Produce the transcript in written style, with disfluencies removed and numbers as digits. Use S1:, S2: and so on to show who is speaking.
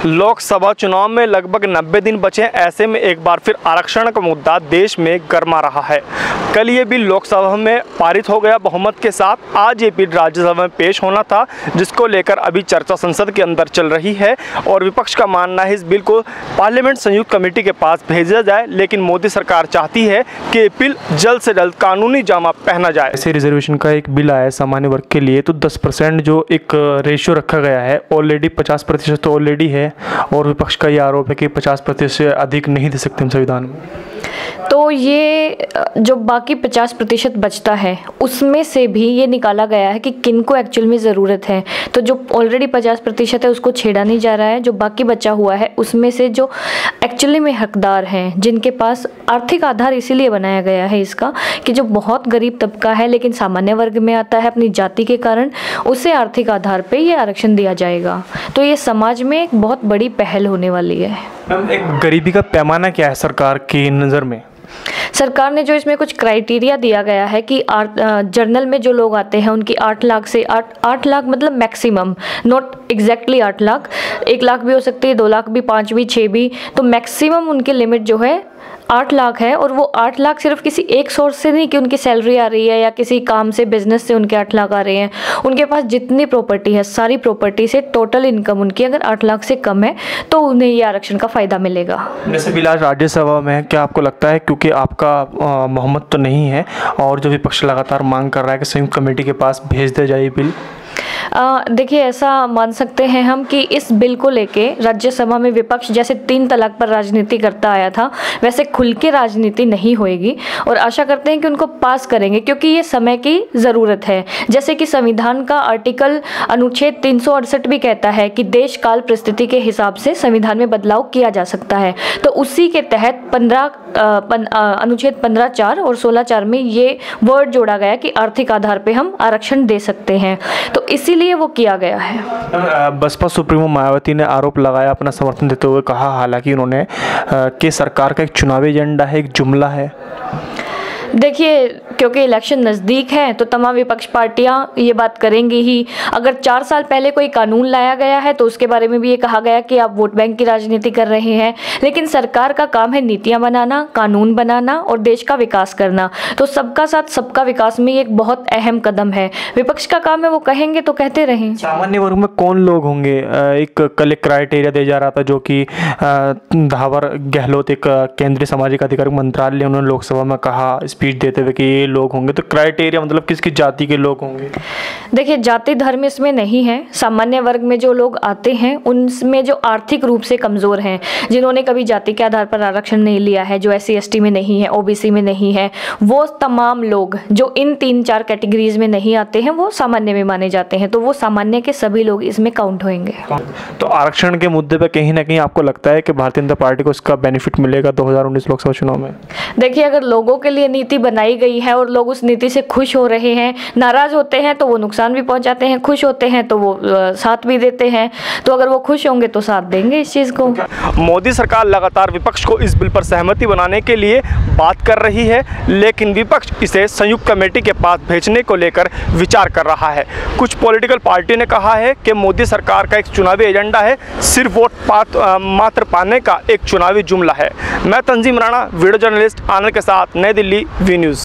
S1: लोकसभा चुनाव में लगभग 90 दिन बचे, ऐसे में एक बार फिर आरक्षण का मुद्दा देश में गर्मा रहा है। कल ये बिल लोकसभा में पारित हो गया बहुमत के साथ। आज ये बिल राज्यसभा में पेश होना था, जिसको लेकर अभी चर्चा संसद के अंदर चल रही है और विपक्ष का मानना है इस बिल को पार्लियामेंट संयुक्त कमेटी के पास भेजा जाए, लेकिन मोदी सरकार चाहती है कि ये बिल जल्द से जल्द कानूनी जामा पहना जाए।
S2: ऐसे रिजर्वेशन का एक बिल आया है सामान्य वर्ग के लिए, तो 10% जो एक रेशियो रखा गया है, ऑलरेडी 50% तो ऑलरेडी है और विपक्ष का ये आरोप है कि 50% से अधिक नहीं दे सकते हम संविधान में।
S3: तो ये जो बाकी 50% बचता है उसमें से भी ये निकाला गया है कि किनको एक्चुअल में ज़रूरत है। तो जो ऑलरेडी 50% है उसको छेड़ा नहीं जा रहा है, जो बाकी बचा हुआ है उसमें से जो एक्चुअली में हकदार हैं, जिनके पास आर्थिक आधार इसीलिए बनाया गया है इसका कि जो बहुत गरीब तबका है लेकिन सामान्य वर्ग में आता है अपनी जाति के कारण, उसे आर्थिक आधार पर ये आरक्षण दिया जाएगा। तो ये समाज में एक बहुत बड़ी पहल होने वाली है।
S2: मैम, एक गरीबी का पैमाना क्या है सरकार की नज़र में?
S3: सरकार ने जो इसमें कुछ क्राइटेरिया दिया गया है कि जर्नल में जो लोग आते हैं उनकी 8 लाख से 8 लाख मतलब maximum, not exactly 8 lakh, 1 lakh भी हो सकती है, 2 लाख भी, 5 भी, 6 भी, तो मैक्सिमम उनकी लिमिट जो है 8 लाख है। और वो 8 लाख सिर्फ किसी एक सोर्स से नहीं कि उनकी सैलरी आ रही है या किसी काम से, बिजनेस से उनके 8 लाख आ रहे हैं। उनके पास जितनी प्रॉपर्टी है, सारी प्रॉपर्टी से टोटल इनकम उनकी अगर 8 लाख से कम है तो उन्हें ये आरक्षण का फ़ायदा मिलेगा।
S2: जैसे बिल आज राज्यसभा में है, क्या आपको लगता है, क्योंकि आपका बहुमत तो नहीं है और जो विपक्ष लगातार मांग कर रहा है कि संयुक्त कमेटी के पास भेज दिया जाए बिल,
S3: देखिए ऐसा मान सकते हैं हम कि इस बिल को लेके राज्यसभा में विपक्ष जैसे 3 तलाक पर राजनीति करता आया था, वैसे खुल के राजनीति नहीं होएगी और आशा करते हैं कि उनको पास करेंगे, क्योंकि ये समय की ज़रूरत है। जैसे कि संविधान का आर्टिकल अनुच्छेद 368 भी कहता है कि देश काल परिस्थिति के हिसाब से संविधान में बदलाव किया जा सकता है। तो उसी के तहत अनुच्छेद 15(4) और 16(4) में ये वर्ड जोड़ा गया कि आर्थिक आधार पर हम आरक्षण दे सकते हैं, तो इसीलिए वो किया गया है।
S2: बसपा सुप्रीमो मायावती ने आरोप लगाया अपना समर्थन देते हुए, कहा हालांकि उन्होंने कि सरकार का एक चुनावी एजेंडा है, एक जुमला है।
S3: देखिए, क्योंकि इलेक्शन नज़दीक है तो तमाम विपक्ष पार्टियां ये बात करेंगी ही। अगर 4 साल पहले कोई कानून लाया गया है तो उसके बारे में भी ये कहा गया कि आप वोट बैंक की राजनीति कर रहे हैं, लेकिन सरकार का काम है नीतियां बनाना, कानून बनाना और देश का विकास करना। तो सबका साथ सबका विकास में ये एक बहुत अहम कदम है। विपक्ष का काम है वो कहेंगे तो कहते रहें।
S2: सामान्य वर्ग में कौन लोग होंगे? कल एक क्राइटेरिया दिया जा रहा था जो कि धावर गहलोत, एक केंद्रीय सामाजिक अधिकार मंत्रालय, उन्होंने लोकसभा में कहा स्पीच देते हुए कि ये लोग होंगे। तो क्राइटेरिया मतलब किसकी जाति के लोग होंगे?
S3: देखिए, जाति धर्म इसमें नहीं है। सामान्य वर्ग में जो लोग आते हैं उनमें जो आर्थिक रूप से कमज़ोर हैं, जिन्होंने कभी जाति के आधार पर आरक्षण नहीं लिया है, जो SC ST में नहीं है, OBC में नहीं है, वो तमाम लोग जो इन 3-4 कैटेगरीज में नहीं आते हैं वो सामान्य में माने जाते हैं। तो वो सामान्य के सभी लोग इसमें काउंट होंगे।
S2: तो आरक्षण के मुद्दे पर कहीं ना कहीं आपको लगता है कि भारतीय जनता पार्टी को इसका बेनिफिट मिलेगा 2019 लोकसभा चुनाव में?
S3: देखिए, अगर लोगों के लिए नीति बनाई गई है और लोग उस नीति से खुश हो रहे हैं, नाराज होते हैं तो वो नुकसान भी पहुंचाते हैं, खुश होते हैं तो वो साथ भी देते हैं। तो अगर वो खुश होंगे तो साथ देंगे इस चीज़ को।
S1: मोदी सरकार लगातार विपक्ष को इस बिल पर सहमति बनाने के लिए बात कर रही है, लेकिन विपक्ष इसे संयुक्त कमेटी के पास भेजने को लेकर विचार कर रहा है। कुछ पॉलिटिकल पार्टी ने कहा है कि मोदी सरकार का एक चुनावी एजेंडा है, सिर्फ वोट मात्र पाने का एक चुनावी जुमला है। मैं तंजीम राणा, वीडियो जर्नलिस्ट आनंद के साथ, नई दिल्ली, वी न्यूज़।